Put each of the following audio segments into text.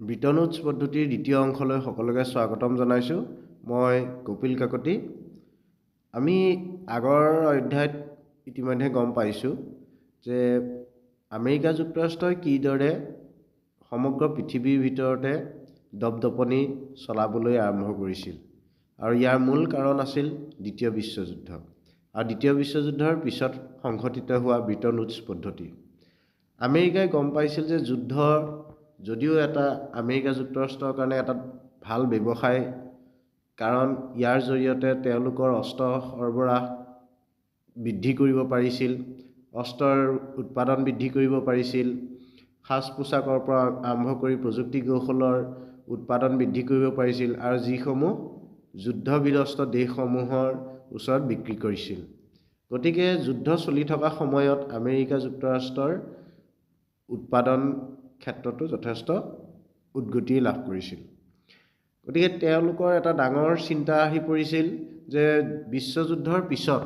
ব্ৰিটনুটছ পদ্ধতিৰ দ্বিতীয় অংশলৈ সকলোকে স্বাগতম জনাইছোঁ। মই কপিল কাকতি। আমি আগৰ অধ্যায়ত ইতিমধ্যে গম পাইছোঁ যে আমেৰিকা যুক্তৰাষ্ট্ৰই কিদৰে সমগ্ৰ পৃথিৱীৰ ভিতৰতে দপদপনি চলাবলৈ আৰম্ভ কৰিছিল আৰু ইয়াৰ মূল কাৰণ আছিল দ্বিতীয় বিশ্বযুদ্ধ আৰু দ্বিতীয় বিশ্বযুদ্ধৰ পিছত সংঘটিত হোৱা ব্ৰিটনুটছ পদ্ধতি। আমেৰিকাই গম পাইছিল যে যুদ্ধ যদিও এটা আমেৰিকা যুক্তৰাষ্ট্ৰৰ কাৰণে এটা ভাল ব্যৱসায়, কাৰণ ইয়াৰ জৰিয়তে তেওঁলোকৰ অস্ত্ৰ সৰবৰাহ বৃদ্ধি কৰিব পাৰিছিল, অস্ত্ৰৰ উৎপাদন বৃদ্ধি কৰিব পাৰিছিল, সাজ পোছাকৰ পৰা আৰম্ভ কৰি প্ৰযুক্তি কৌশলৰ উৎপাদন বৃদ্ধি কৰিব পাৰিছিল আৰু যিসমূহ যুদ্ধবিধ্বস্ত দেশসমূহৰ ওচৰত বিক্ৰী কৰিছিল। গতিকে যুদ্ধ চলি থকা সময়ত আমেৰিকা যুক্তৰাষ্ট্ৰৰ উৎপাদন ক্ষেত্ৰতো যথেষ্ট উদ্গতি লাভ কৰিছিল। গতিকে তেওঁলোকৰ এটা ডাঙৰ চিন্তা আহি পৰিছিল যে বিশ্বযুদ্ধৰ পিছত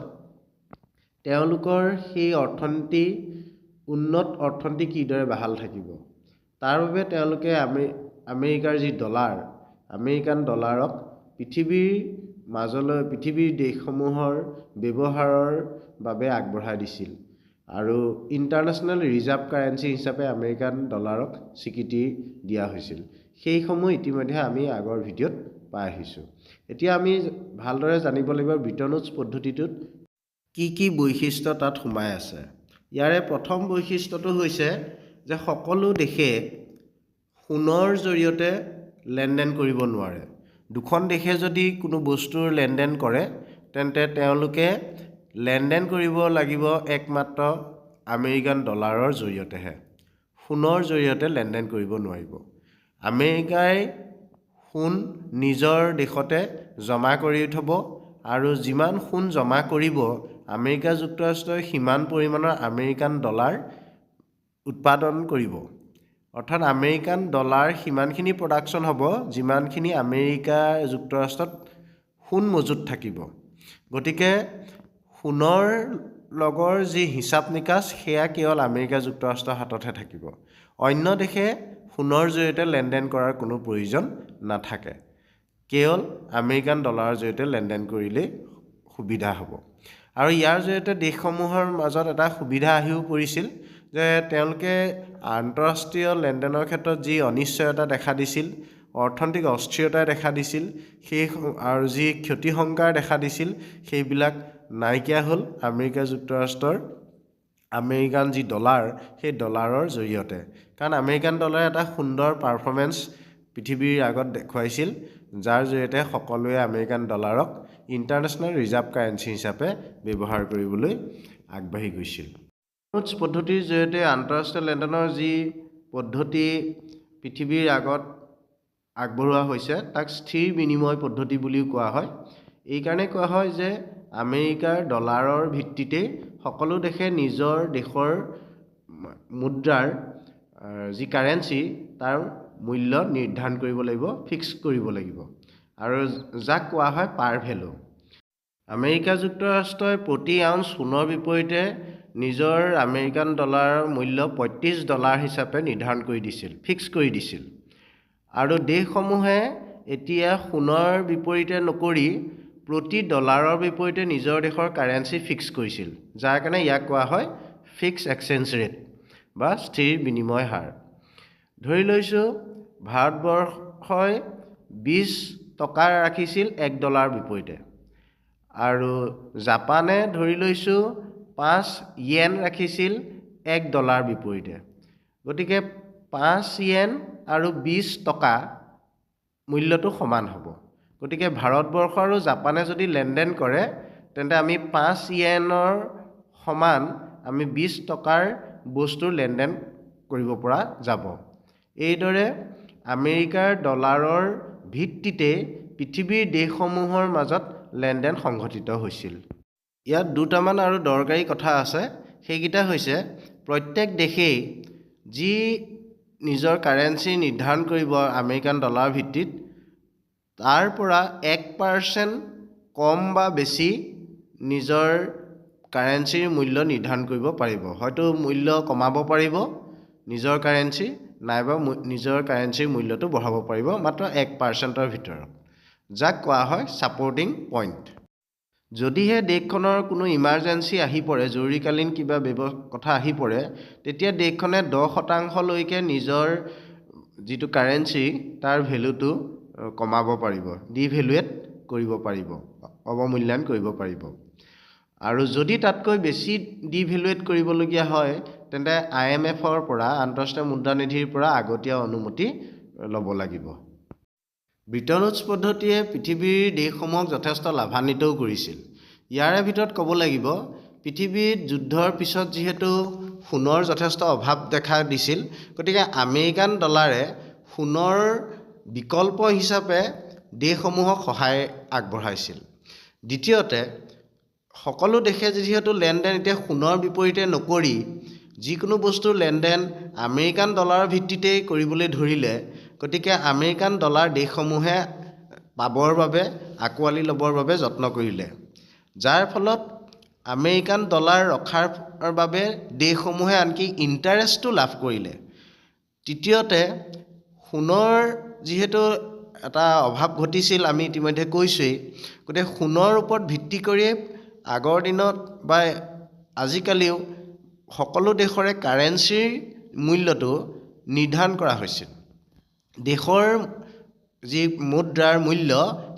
তেওঁলোকৰ সেই উন্নত অৰ্থনীতি কিদৰে বাহাল থাকিব। তাৰ বাবে তেওঁলোকে আমেৰিকাৰ যি ডলাৰ, আমেৰিকান ডলাৰক পৃথিৱীৰ দেশসমূহৰ ব্যৱহাৰৰ বাবে আগবঢ়াই দিছিল আৰু ইণ্টাৰনেশ্যনেল ৰিজাৰ্ভ কাৰেঞ্চি হিচাপে আমেৰিকান ডলাৰক স্বীকৃতি দিয়া হৈছিল। সেইসমূহ ইতিমধ্যে আমি আগৰ ভিডিঅ'ত পাই আহিছোঁ। এতিয়া আমি ভালদৰে জানিব লাগিব ব্ৰিটনুটছ পদ্ধতিটোত কি বৈশিষ্ট্য তাত সোমাই আছে। ইয়াৰে প্ৰথম বৈশিষ্ট্যটো হৈছে যে সকলো দেশে সোণৰ জৰিয়তে লেনদেন কৰিব নোৱাৰে। দুখন দেশে যদি কোনো বস্তুৰ লেনদেন কৰে তেন্তে তেওঁলোকে লেনদেন কৰিব লাগিব একমাত্ৰ আমেৰিকান ডলাৰৰ জৰিয়তেহে। সোণৰ জৰিয়তে লেনদেন কৰিব নোৱাৰিব। আমেৰিকাই সোণ নিজৰ দেশতে জমা কৰি থ'ব আৰু যিমান সোণ জমা কৰিব আমেৰিকা যুক্তৰাষ্ট্ৰই সিমান পৰিমাণৰ আমেৰিকান ডলাৰ উৎপাদন কৰিব। অৰ্থাৎ আমেৰিকান ডলাৰ সিমানখিনি প্ৰডাকশ্যন হ'ব যিমানখিনি আমেৰিকা যুক্তৰাষ্ট্ৰত সোণ মজুত থাকিব। গতিকে সোণৰ লগৰ যি হিচাপ নিকাচ সেয়া কেৱল আমেৰিকা যুক্তৰাষ্ট্ৰৰ হাততহে থাকিব। অন্য দেশে সোণৰ জৰিয়তে লেনদেন কৰাৰ কোনো প্ৰয়োজন নাথাকে। কেৱল আমেৰিকান ডলাৰৰ জৰিয়তে লেনদেন কৰিলেই সুবিধা হ'ব। আৰু ইয়াৰ জৰিয়তে দেশসমূহৰ মাজত এটা সুবিধা আহিও পৰিছিল যে তেওঁলোকে আন্তঃৰাষ্ট্ৰীয় লেনদেনৰ ক্ষেত্ৰত যি অনিশ্চয়তা দেখা দিছিল, অৰ্থনৈতিক অস্থিৰতাই দেখা দিছিল, আৰু যি ক্ষতিশংকাৰ দেখা দিছিল সেইবিলাক নাইকিয়া হ'ল আমেৰিকা যুক্তৰাষ্ট্ৰৰ আমেৰিকান যি ডলাৰ সেই ডলাৰৰ জৰিয়তে। কাৰণ আমেৰিকান ডলাৰে এটা সুন্দৰ পাৰফৰ্মেঞ্চ পৃথিৱীৰ আগত দেখুৱাইছিল, যাৰ জৰিয়তে সকলোৱে আমেৰিকান ডলাৰক ইণ্টাৰনেশ্যনেল ৰিজাৰ্ভ কাৰেঞ্চি হিচাপে ব্যৱহাৰ কৰিবলৈ আগবাঢ়ি গৈছিল। ব্ৰিটনুটছ পদ্ধতিৰ জৰিয়তে আন্তঃৰাষ্ট্ৰীয় লেনদেনৰ যি পদ্ধতি পৃথিৱীৰ আগত আগবঢ়োৱা হৈছে তাক স্থিৰ বিনিময় পদ্ধতি বুলিও কোৱা হয়। এইকাৰণে কোৱা হয় যে আমেৰিকাৰ ডলাৰৰ ভিত্তিতেই সকলো দেশে নিজৰ দেশৰ মুদ্ৰাৰ যি কাৰেঞ্চি তাৰ মূল্য নিৰ্ধাৰণ কৰিব লাগিব, ফিক্স কৰিব লাগিব, আৰু যাক কোৱা হয় পাৰ ভেলু। আমেৰিকা যুক্তৰাষ্ট্ৰই প্ৰতি আউন্স সোণৰ বিপৰীতে নিজৰ আমেৰিকান ডলাৰৰ মূল্য $35 হিচাপে নিৰ্ধাৰণ কৰি দিছিল, ফিক্স কৰি দিছিল। আৰু দেশসমূহে এতিয়া সোণৰ বিপৰীতে নকৰি প্ৰতি ডলাৰৰ বিপৰীতে নিজৰ দেশৰ কাৰেঞ্চি ফিক্স কৰিছিল, যাৰ কাৰণে ইয়াক কোৱা হয় ফিক্স এক্সচেঞ্জ ৰেট বা স্থিৰ বিনিময় হাৰ। ধৰি লৈছোঁ ভাৰতবৰ্ষই 20 টকা ৰাখিছিল $1 বিপৰীতে, আৰু জাপানে ধৰি লৈছোঁ 5 য়েন ৰাখিছিল $1 বিপৰীতে। গতিকে 5 য়েন আৰু 20 টকা মূল্যটো সমান হ'ব। গতিকে ভাৰতবৰ্ষ আৰু জাপানে যদি লেনদেন কৰে তেন্তে আমি 5 য়েনৰ সমান আমি 20 টকাৰ বস্তুৰ লেনদেন কৰিব পৰা যাব। এইদৰে আমেৰিকাৰ ডলাৰৰ ভিত্তিতে পৃথিৱীৰ দেশসমূহৰ মাজত লেনদেন সংঘটিত হৈছিল। ইয়াত দুটামান আৰু দৰকাৰী কথা আছে। সেইকেইটা হৈছে প্ৰত্যেক দেশেই যি নিজৰ কাৰেঞ্চি নিৰ্ধাৰণ কৰিব আমেৰিকান ডলাৰ ভিত্তিত, তাৰ পৰা 1% কম বা বেছি নিজৰ কাৰেঞ্চিৰ মূল্য নিৰ্ধাৰণ কৰিব পাৰিব। হয়তো মূল্য কমাব পাৰিব নিজৰ কাৰেঞ্চি, নাইবা নিজৰ কাৰেঞ্চিৰ মূল্যটো বঢ়াব পাৰিব মাত্ৰ 1%ৰ ভিতৰত, যাক কোৱা হয় ছাপৰ্টিং পইণ্ট। যদিহে দেশখনৰ কোনো ইমাৰ্জেঞ্চি আহি পৰে, জৰুৰীকালীন কিবা কথা আহি পৰে, তেতিয়া দেশখনে 10%লৈকে নিজৰ যিটো কাৰেঞ্চি তাৰ ভেলুটো কমাব পাৰিব, ডিভেলুৱেট কৰিব পাৰিব, অৱমূল্যায়ন কৰিব পাৰিব। আৰু যদি তাতকৈ বেছি ডিভেলুৱেট কৰিবলগীয়া হয় তেন্তে IMFৰ পৰা, আন্তঃৰাষ্ট্ৰীয় মুদ্ৰানিধিৰ পৰা আগতীয়া অনুমতি ল'ব লাগিব। ব্ৰিটন উডছ পদ্ধতিয়ে পৃথিৱীৰ দেশসমূহক যথেষ্ট লাভান্বিতও কৰিছিল। ইয়াৰে ভিতৰত ক'ব লাগিব, পৃথিৱীত যুদ্ধৰ পিছত যিহেতু সোণৰ যথেষ্ট অভাৱ দেখা দিছিল, গতিকে আমেৰিকান ডলাৰে সোণৰ বিকল্প হিচাপে দেশসমূহক সহায় আগবঢ়াইছিল। দ্বিতীয়তে, সকলো দেশে যিহেতু লেনদেন এতিয়া সোণৰ বিপৰীতে নকৰি যিকোনো বস্তুৰ লেনদেন আমেৰিকান ডলাৰৰ ভিত্তিতেই কৰিবলৈ ধৰিলে, গতিকে আমেৰিকান ডলাৰ দেশসমূহে পাবৰ বাবে, আঁকোৱালি ল'বৰ বাবে যত্ন কৰিলে, যাৰ ফলত আমেৰিকান ডলাৰ ৰখাৰ বাবে দেশসমূহে আনকি ইণ্টাৰেষ্টটো লাভ কৰিলে। তৃতীয়তে, সোণৰ যিহেতু এটা অভাৱ ঘটিছিল, আমি ইতিমধ্যে কৈছোঁৱেই, গতিকে সোণৰ ওপৰত ভিত্তি কৰিয়ে আগৰ দিনত বা আজিকালিও সকলো দেশৰে কাৰেঞ্চিৰ মূল্যটো নিৰ্ধাৰণ কৰা হৈছিল। দেশৰ যি মুদ্ৰাৰ মূল্য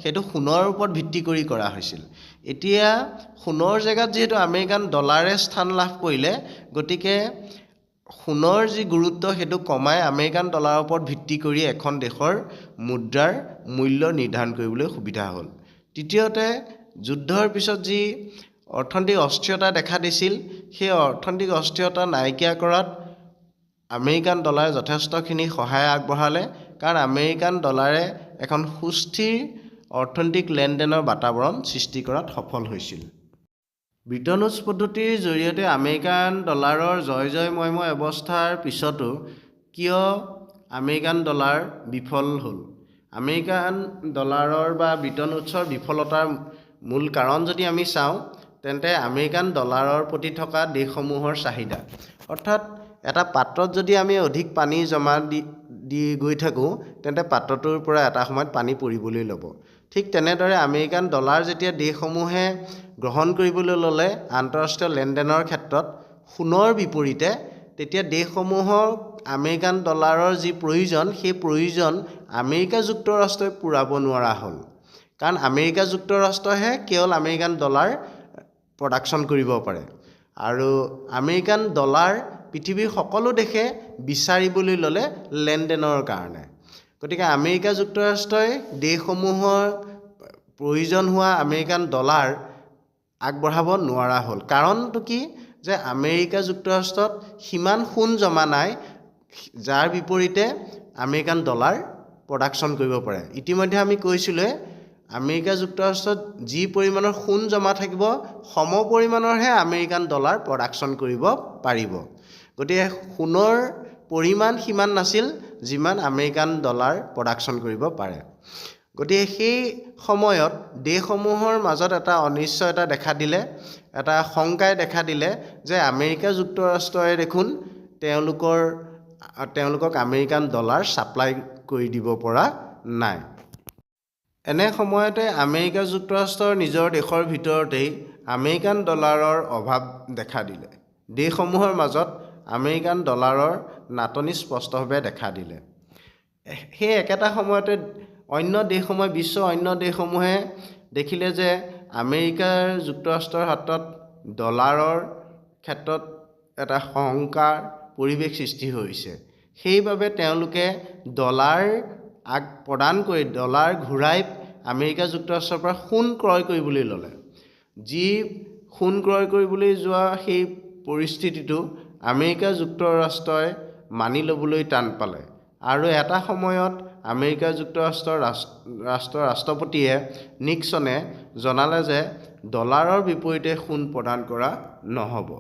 সেইটো সোণৰ ওপৰত ভিত্তি কৰি কৰা হৈছিল। এতিয়া সোণৰ জেগাত যিহেতু আমেৰিকান ডলাৰে স্থান লাভ কৰিলে, গতিকে সোণৰ যি গুৰুত্ব সেইটো কমাই আমেৰিকান ডলাৰৰ ওপৰত ভিত্তি কৰি এখন দেশৰ মুদ্ৰাৰ মূল্য নিৰ্ধাৰণ কৰিবলৈ সুবিধা হ'ল। তৃতীয়তে, যুদ্ধৰ পিছত যি অৰ্থনৈতিক অস্থিৰতা দেখা দিছিল, সেই অৰ্থনৈতিক অস্থিৰতা নাইকিয়া কৰাত আমেৰিকান ডলাৰে যথেষ্টখিনি সহায় আগবঢ়ালে, কাৰণ আমেৰিকান ডলাৰে এখন সুস্থিৰ অৰ্থনৈতিক লেনদেনৰ বাতাবৰণ সৃষ্টি কৰাত সফল হৈছিল। ব্ৰিটন উডছ পদ্ধতিৰ জৰিয়তে আমেৰিকান ডলাৰৰ জয় অৱস্থাৰ পিছতো কিয় আমেৰিকান ডলাৰ বিফল হ'ল? আমেৰিকান ডলাৰৰ বা ব্ৰিটন উডছৰ বিফলতাৰ মূল কাৰণ যদি আমি চাওঁ, তেন্তে আমেৰিকান ডলাৰৰ প্ৰতি থকা দেশসমূহৰ চাহিদা। অৰ্থাৎ এটা পাত্ৰত যদি আমি অধিক পানী জমা দি গৈ থাকোঁ, তেন্তে পাত্ৰটোৰ পৰা এটা সময়ত পানী পৰিবলৈ ল'ব। ঠিক তেনেদৰে আমেৰিকান ডলাৰ যেতিয়া দেশসমূহে গ্ৰহণ কৰিবলৈ ল'লে আন্তঃৰাষ্ট্ৰীয় লেনদেনৰ ক্ষেত্ৰত সোণৰ বিপৰীতে, তেতিয়া দেশসমূহক আমেৰিকান ডলাৰৰ যি প্ৰয়োজন, সেই প্ৰয়োজন আমেৰিকা যুক্তৰাষ্ট্ৰই পূৰাব নোৱাৰা হ'ল। কাৰণ আমেৰিকা যুক্তৰাষ্ট্ৰইহে কেৱল আমেৰিকান ডলাৰ প্ৰডাকশ্যন কৰিব পাৰে, আৰু আমেৰিকান ডলাৰ পৃথিৱীৰ সকলো দেশে বিচাৰিবলৈ ল'লে লেনদেনৰ কাৰণে। গতিকে আমেৰিকা যুক্তৰাষ্ট্ৰই দেশসমূহৰ প্ৰয়োজন হোৱা আমেৰিকান ডলাৰ আগবঢ়াব নোৱাৰা হ'ল। কাৰণটো কি? যে আমেৰিকা যুক্তৰাষ্ট্ৰত সিমান সোণ জমা নাই, যাৰ বিপৰীতে আমেৰিকান ডলাৰ প্ৰডাকশ্যন কৰিব পাৰে। ইতিমধ্যে আমি কৈছিলোঁ, আমেৰিকা যুক্তৰাষ্ট্ৰত যি পৰিমাণৰ সোণ জমা থাকিব, সম পৰিমাণৰহে আমেৰিকান ডলাৰ প্ৰডাকশ্যন কৰিব পাৰিব। গতিকে সোণৰ পৰিমাণ সিমান নাছিল যিমান আমেৰিকান ডলাৰ প্ৰডাকশ্যন কৰিব পাৰে। গতিকে সেই সময়ত দেশসমূহৰ মাজত এটা অনিশ্চয়তা দেখা দিলে, এটা শংকাই দেখা দিলে যে আমেৰিকা যুক্তৰাষ্ট্ৰই দেখোন তেওঁলোকক আমেৰিকান ডলাৰ ছাপ্লাই কৰি দিব পৰা নাই। এনে সময়তে আমেৰিকা যুক্তৰাষ্ট্ৰৰ নিজৰ দেশৰ ভিতৰতেই আমেৰিকান ডলাৰৰ অভাৱ দেখা দিলে। দেশসমূহৰ মাজত আমেৰিকান ডলাৰৰ নাটনি স্পষ্টভাৱে দেখা দিলে। সেই একেটা সময়তে বিশ্বৰ অন্য দেশসমূহে দেখিলে যে আমেৰিকা যুক্তৰাষ্ট্ৰৰ হাতত ডলাৰৰ ক্ষেত্ৰত এটা শংকাৰ পৰিৱেশ সৃষ্টি হৈছে। সেইবাবে তেওঁলোকে ডলাৰ প্ৰদান কৰি ডলাৰ ঘূৰাই আমেৰিকা যুক্তৰাষ্ট্ৰৰ পৰা সোণ ক্ৰয় কৰিবলৈ ল'লে। যি সোণ ক্ৰয় কৰিবলৈ যোৱা সেই পৰিস্থিতিটো আমেৰিকা যুক্তৰাষ্ট্ৰই মানি ল'বলৈ টান পালে, আৰু এটা সময়ত আমেৰিকা যুক্তৰাষ্ট্ৰৰ ৰাষ্ট্ৰপতিয়ে নিক্সনে জনালে যে ডলাৰৰ বিপৰীতে সোণ প্ৰদান কৰা নহ'ব।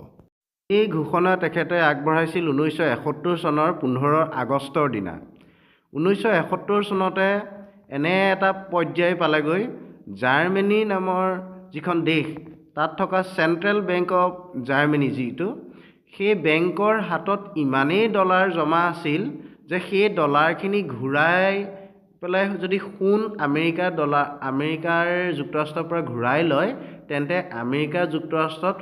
এই ঘোষণা তেখেতে আগবঢ়াইছিল 1971 চনৰ 15 আগষ্টৰ দিনা। 1971 চনতে এনে এটা পৰ্যায় পালেগৈ, জাৰ্মানী নামৰ যিখন দেশ, তাত থকা চেণ্ট্ৰেল বেংক অৱ জাৰ্মানী যিটো, সেই বেংকৰ হাতত ইমানেই ডলাৰ জমা আছিল যে সেই ডলাৰখিনি ঘূৰাই পেলাই যদি সোণ আমেৰিকাৰ যুক্তৰাষ্ট্ৰৰ পৰা ঘূৰাই লয় তেন্তে আমেৰিকা যুক্তৰাষ্ট্ৰত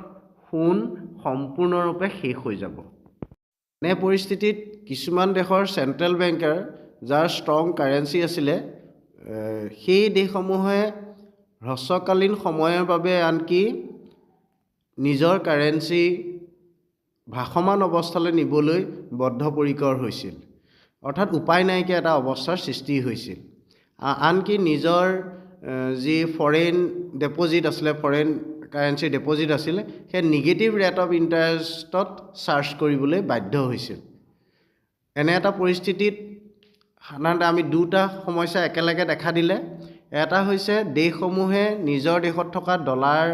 সোণ সম্পূৰ্ণৰূপে শেষ হৈ যাব। এনে পৰিস্থিতিত কিছুমান দেশৰ চেণ্ট্ৰেল বেংকাৰ যাৰ ষ্ট্ৰং কাৰেঞ্চি আছিলে সেই দেশসমূহে হ্ৰস্বকালীন সময়ৰ বাবে আনকি নিজৰ কাৰেঞ্চি ভাসমান অৱস্থালৈ নিবলৈ বদ্ধপৰিকৰ হৈছিল, অৰ্থাৎ উপায় নাইকিয়া এটা অৱস্থাৰ সৃষ্টি হৈছিল। আনকি নিজৰ যি ফৰেইন ডেপজিট আছিলে, ফৰেইন কাৰেঞ্চি ডেপজিট আছিলে, সেই নিগেটিভ ৰেট অফ ইণ্টাৰেষ্টত চাৰ্জ কৰিবলৈ বাধ্য হৈছিল। এনে এটা পৰিস্থিতিত সাধাৰণতে আমি দুটা সমস্যা একেলগে দেখা দিলে। এটা হৈছে দেশসমূহে নিজৰ দেশত থকা ডলাৰৰ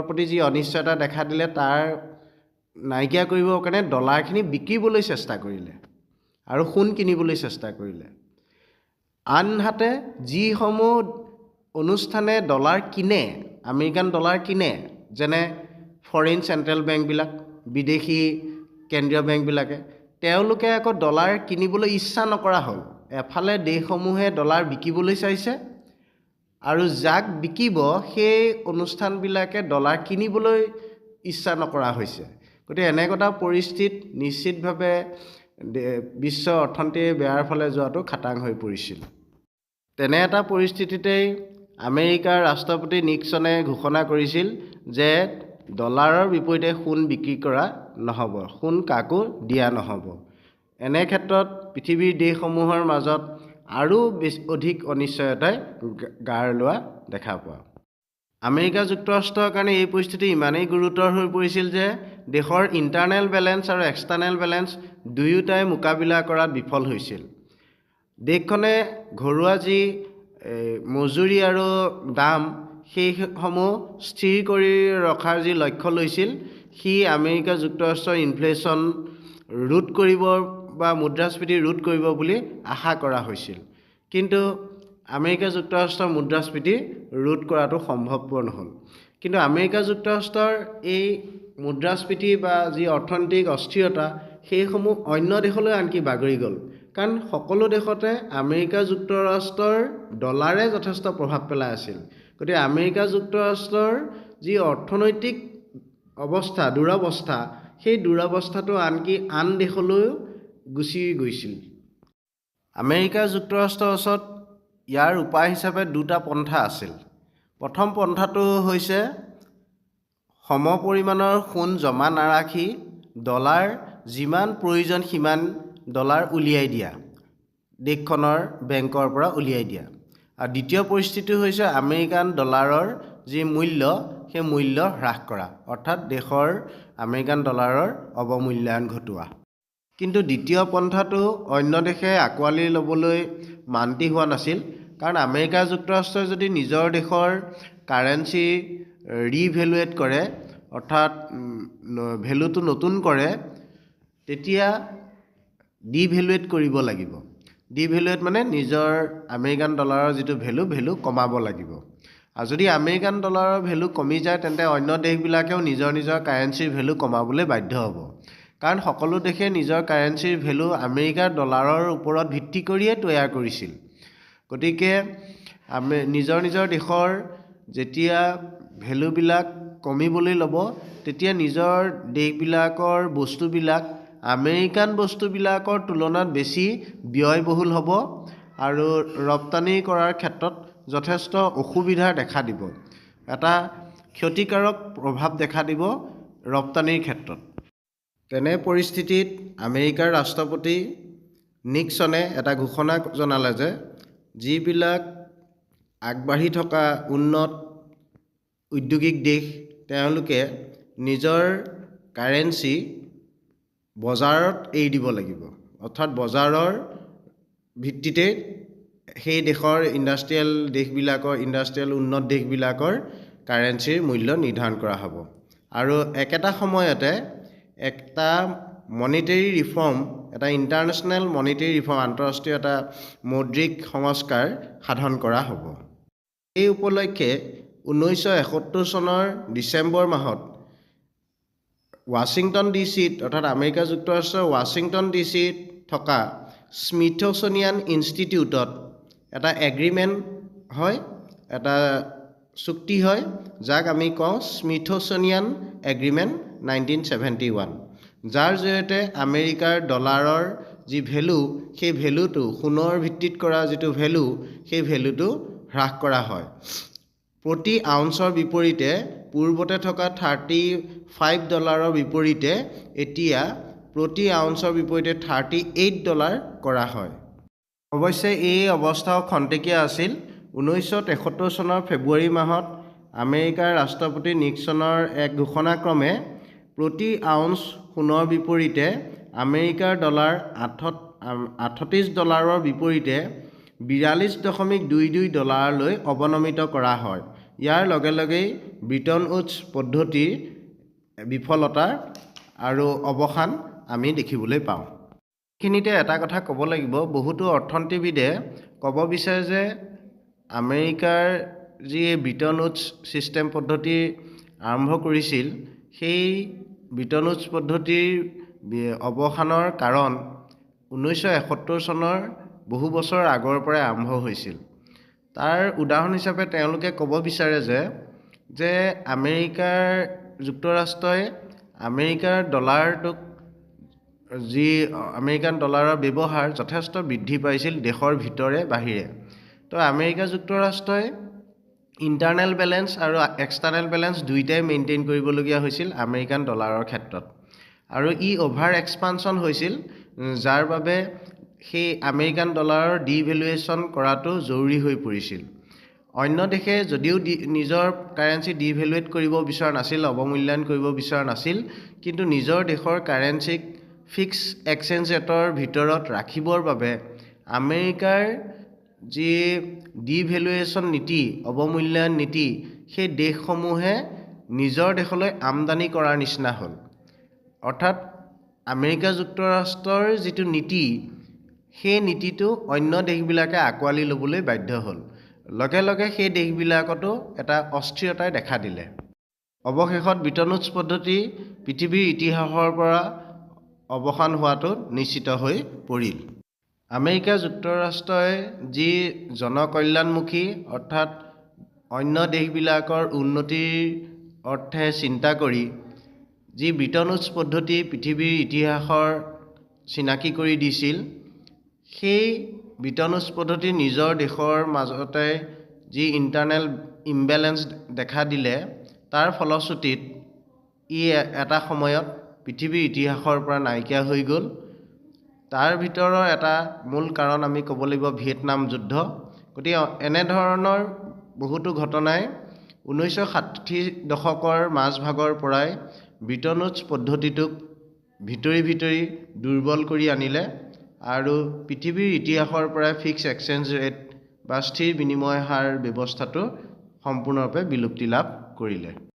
প্ৰতি যি অনিশ্চয়তা দেখা দিলে তাৰ নাইকিয়া কৰিবৰ কাৰণে ডলাৰখিনি বিকিবলৈ চেষ্টা কৰিলে আৰু সোণ কিনিবলৈ চেষ্টা কৰিলে। আনহাতে যিসমূহ অনুষ্ঠানে ডলাৰ কিনে, আমেৰিকান ডলাৰ কিনে, যেনে ফৰেইন চেণ্ট্ৰেল বেংকবিলাক, বিদেশী কেন্দ্ৰীয় বেংকবিলাকে, তেওঁলোকে আকৌ ডলাৰ কিনিবলৈ ইচ্ছা নকৰা হ'ল। এফালে দেশসমূহে ডলাৰ বিকিবলৈ চাইছে আৰু যাক বিকিব সেই অনুষ্ঠানবিলাকে ডলাৰ কিনিবলৈ ইচ্ছা নকৰা হৈছে। গতিকে এনেকুৱা পৰিস্থিতিত নিশ্চিতভাৱে বিশ্ব অৰ্থনীতি বেয়াৰ ফালে যোৱাটো খাটাং হৈ পৰিছিল। তেনে এটা পৰিস্থিতিতেই আমেৰিকাৰ ৰাষ্ট্ৰপতি নিক্সনে ঘোষণা কৰিছিল যে ডলাৰৰ বিপৰীতে সোণ বিক্ৰী কৰা নহ'ব, সোণ কাকো দিয়া নহ'ব। এনে ক্ষেত্ৰত পৃথিৱীৰ দেশসমূহৰ মাজত আৰু অধিক অনিশ্চয়তাই গাৰ লোৱা দেখা পোৱা। আমেৰিকা যুক্তৰাষ্ট্ৰৰ কাৰণে এই পৰিস্থিতি ইমানেই গুৰুতৰ হৈ পৰিছিল যে দেশৰ ইণ্টাৰনেল বেলেঞ্চ আৰু এক্সটাৰ্নেল বেলেঞ্চ দুয়োটাই মোকাবিলা কৰাত বিফল হৈছিল। দেশখনে ঘৰুৱা যি মজুৰি আৰু দাম সেইসমূহ স্থিৰ কৰি ৰখাৰ যি লক্ষ্য লৈছিল, সি আমেৰিকা যুক্তৰাষ্ট্ৰৰ ইনফ্লেশ্যন ৰোধ কৰিব বা মুদ্ৰাস্ফীতি ৰোধ কৰিব বুলি আশা কৰা হৈছিল। কিন্তু আমেৰিকা যুক্তৰাষ্ট্ৰৰ মুদ্ৰাস্ফীতি ৰোধ কৰাটো সম্ভৱপৰ নহ'ল। কিন্তু আমেৰিকা যুক্তৰাষ্ট্ৰৰ এই মুদ্ৰাস্ফীতি বা যি অৰ্থনৈতিক অস্থিৰতা সেইসমূহ অন্য দেশলৈ আনকি বাগৰি গ'ল। কাৰণ সকলো দেশতে আমেৰিকা যুক্তৰাষ্ট্ৰৰ ডলাৰে যথেষ্ট প্ৰভাৱ পেলাই আছিল। গতিকে আমেৰিকা যুক্তৰাষ্ট্ৰৰ যি অৰ্থনৈতিক অৱস্থা, দুৰৱস্থা, সেই দুৰৱস্থাটো আনকি আন দেশলৈও গুচি গৈছিল। আমেৰিকা যুক্তৰাষ্ট্ৰৰ ওচৰত ইয়াৰ উপায় হিচাপে দুটা পন্থা আছিল। প্ৰথম পন্থাটো হৈছে সমপৰিমাণৰ সোণ জমা নাৰাখি ডলাৰ যিমান প্ৰয়োজন সিমান ডলাৰ উলিয়াই দিয়া, দেশখনৰ বেংকৰ পৰা উলিয়াই দিয়া। আৰু দ্বিতীয় পৰিস্থিতি হৈছে আমেৰিকান ডলাৰৰ যি মূল্য সেই মূল্য হ্ৰাস কৰা, অৰ্থাৎ দেশৰ আমেৰিকান ডলাৰৰ অৱমূল্যায়ন ঘটোৱা। কিন্তু দ্বিতীয় পন্থাটো অন্য দেশে আঁকোৱালি ল'বলৈ মান্তি হোৱা নাছিল। কাৰণ আমেৰিকা যুক্তৰাষ্ট্ৰই যদি নিজৰ দেশৰ কাৰেঞ্চি ৰিভেলুৱেট কৰে, অৰ্থাৎ ভেলুটো নতুন কৰে, তেতিয়া ডিভেলুৱেট কৰিব লাগিব। ডিভেলুৱেট মানে নিজৰ আমেৰিকান ডলাৰৰ যিটো ভেলু কমাব লাগিব। আৰু যদি আমেৰিকান ডলাৰৰ ভেলু কমি যায় তেন্তে অন্য দেশবিলাকেও নিজৰ নিজৰ কাৰেঞ্চিৰ ভেলু কমাবলৈ বাধ্য হ'ব। কাৰণ সকলো দেশে নিজৰ কাৰেঞ্চিৰ ভেলু আমেৰিকাৰ ডলাৰৰ ওপৰত ভিত্তি কৰিয়ে তৈয়াৰ কৰিছিল। গতিকে নিজৰ নিজৰ দেশৰ যেতিয়া ভেলুবিলাক কমিবলৈ ল'ব তেতিয়া নিজৰ দেশবিলাকৰ বস্তুবিলাক আমেৰিকান বস্তুবিলাকৰ তুলনাত বেছি ব্যয়বহুল হ'ব আৰু ৰপ্তানি কৰাৰ ক্ষেত্ৰত যথেষ্ট অসুবিধাৰ দেখা দিব। এটা ক্ষতিকাৰক প্ৰভাৱ দেখা দিব ৰপ্তানিৰ ক্ষেত্ৰত। তেনে পৰিস্থিতিত আমেৰিকাৰ ৰাষ্ট্ৰপতি নিক্সনে এটা ঘোষণা জনালে যে যিবিলাক আগবাঢ়ি থকা উন্নত উদ্যোগিক দেশ তেওঁলোকে নিজৰ কাৰেঞ্চি বজাৰত এৰি দিব লাগিব, অৰ্থাৎ বজাৰৰ ভিত্তিতে সেই দেশৰ ইণ্ডাষ্ট্ৰিয়েল উন্নত দেশবিলাকৰ কাৰেঞ্চিৰ মূল্য নিৰ্ধাৰণ কৰা হ'ব। আৰু একেটা সময়তে এটা মনিটেৰী ৰিফৰ্ম, এটা ইণ্টাৰনেশ্যনেল মনিটেৰী ৰিফৰ্ম, আন্তঃৰাষ্ট্ৰীয় এটা মৌদ্ৰিক সংস্কাৰ সাধন কৰা হ'ব। এই উপলক্ষে 1971 চনৰ ডিচেম্বৰ মাহত ৱাশ্বিংটন ডিচিত, অৰ্থাৎ আমেৰিকা যুক্তৰাষ্ট্ৰৰ ৱাশ্বিংটন ডিচিত থকা স্মিথছোনিয়ান ইনষ্টিটিউটত এটা এগ্ৰিমেণ্ট হয়, এটা চুক্তি হয়, যাক আমি কওঁ স্মিথছোনিয়ান এগ্ৰিমেণ্ট 1971, যাৰ জৰিয়তে আমেৰিকাৰ ডলাৰৰ যি ভেলু, সেই ভেলুটো সোণৰ ভিত্তিত কৰা যিটো ভেলু, সেই ভেলুটো হ্ৰাস কৰা হয়। প্ৰতি আউন্সৰ বিপৰীতে পূৰ্বতে থকা $35 বিপৰীতে এতিয়া প্ৰতি আউন্সৰ বিপৰীতে $38 কৰা হয়। অৱশ্যে এই অৱস্থাও খন্তেকীয়া আছিল। 1973 চনৰ ফেব্ৰুৱাৰী মাহত আমেৰিকাৰ ৰাষ্ট্ৰপতি নিক্সনৰ এক ঘোষণাক্ৰমে প্ৰতি আউন্স সোণৰ বিপৰীতে আমেৰিকাৰ ডলাৰ $38 বিপৰীতে $42.22 অৱনমিত কৰা হয়। ইয়াৰ লগে লগেই ব্ৰিটন উডছ পদ্ধতিৰ বিফলতা আৰু অৱসান আমি দেখিবলৈ পাওঁ। এইখিনিতে এটা কথা ক'ব লাগিব, বহুতো অৰ্থনীতিবিদে ক'ব বিচাৰে যে আমেৰিকাৰ যি ব্ৰিটন উডছ ছিষ্টেম পদ্ধতি আৰম্ভ কৰিছিল, সেই ব্ৰিটন উডছ পদ্ধতিৰ অৱসানৰ কাৰণ 1971 চনৰ বহু বছৰ আগৰ পৰাই আৰম্ভ হৈছিল। তাৰ উদাহৰণ হিচাপে তেওঁলোকে ক'ব বিচাৰে যে আমেৰিকাৰ যুক্তৰাষ্ট্ৰই আমেৰিকাৰ ডলাৰটোক যি আমেৰিকান ডলাৰৰ ব্যৱহাৰ যথেষ্ট বৃদ্ধি পাইছিল দেশৰ ভিতৰে বাহিৰে। তো আমেৰিকা যুক্তৰাষ্ট্ৰই ইণ্টাৰনেল বেলেঞ্চ আৰু এক্সটাৰ্নেল বেলেঞ্চ দুয়োটাই মেইনটেইন কৰিবলগীয়া হৈছিল আমেৰিকান ডলাৰৰ ক্ষেত্ৰত, আৰু ই অভাৰ এক্সপানশ্যন হৈছিল, যাৰ বাবে সেই আমেৰিকান ডলাৰৰ ডিভেলুৱেশ্যন কৰাটো জৰুৰী হৈ পৰিছিল। অন্য দেশে যদিও নিজৰ কাৰেঞ্চি ডিভেলুৱেট কৰিব বিচৰা নাছিল, অৱমূল্যায়ন কৰিব বিচৰা নাছিল, কিন্তু নিজৰ দেশৰ কাৰেঞ্চিক ফিক্স এক্সচেঞ্জ ৰেটৰ ভিতৰত ৰাখিবৰ বাবে আমেৰিকাৰ যি ডিভেলুৱেশ্যন নীতি, অৱমূল্যায়ন নীতি, সেই দেশসমূহে নিজৰ দেশলৈ আমদানি কৰাৰ নিচিনা হ'ল। অৰ্থাৎ আমেৰিকা যুক্তৰাষ্ট্ৰৰ যিটো নীতি, সেই নীতিটো অন্য দেশবিলাকে আঁকোৱালি ল'বলৈ বাধ্য হ'ল। লগে লগে সেই দেশবিলাকতো এটা অস্থিৰতাই দেখা দিলে। অৱশেষত ব্ৰিটন উডছ পদ্ধতি পৃথিৱীৰ ইতিহাসৰ পৰা অৱসান হোৱাটো নিশ্চিত হৈ পৰিল। আমেৰিকা যুক্তৰাষ্ট্ৰই যি জনকল্যাণমুখী, অৰ্থাৎ অন্য দেশবিলাকৰ উন্নতিৰ অৰ্থে চিন্তা কৰি যি ব্ৰিটন উডছ পদ্ধতি পৃথিৱীৰ ইতিহাসৰ চিনাকি কৰি দিছিল, সেই ব্ৰিটন উডছ পদ্ধতি নিজৰ দেশৰ মাজতে যি ইণ্টাৰনেল ইমবেলেঞ্চ দেখা দিলে, তাৰ ফলশ্ৰুতিত ই এটা সময়ত পৃথিৱীৰ ইতিহাসৰ পৰা নাইকিয়া হৈ গ'ল। তাৰ ভিতৰৰ এটা মূল কাৰণ আমি ক'ব লাগিব ভিয়েটনাম যুদ্ধ। গতিকে এনেধৰণৰ বহুতো ঘটনাই 1960 দশকৰ মাজভাগৰ পৰাই ব্ৰিটন উডছ পদ্ধতিটোক ভিতৰি ভিতৰি দুৰ্বল কৰি আনিলে আৰু পৃথিৱীৰ ইতিহাসৰ পৰাই ফিক্স এক্সচেঞ্জ ৰেট বা স্থিৰ বিনিময় হাৰ ব্যৱস্থাটো সম্পূৰ্ণৰূপে বিলুপ্তি লাভ কৰিলে।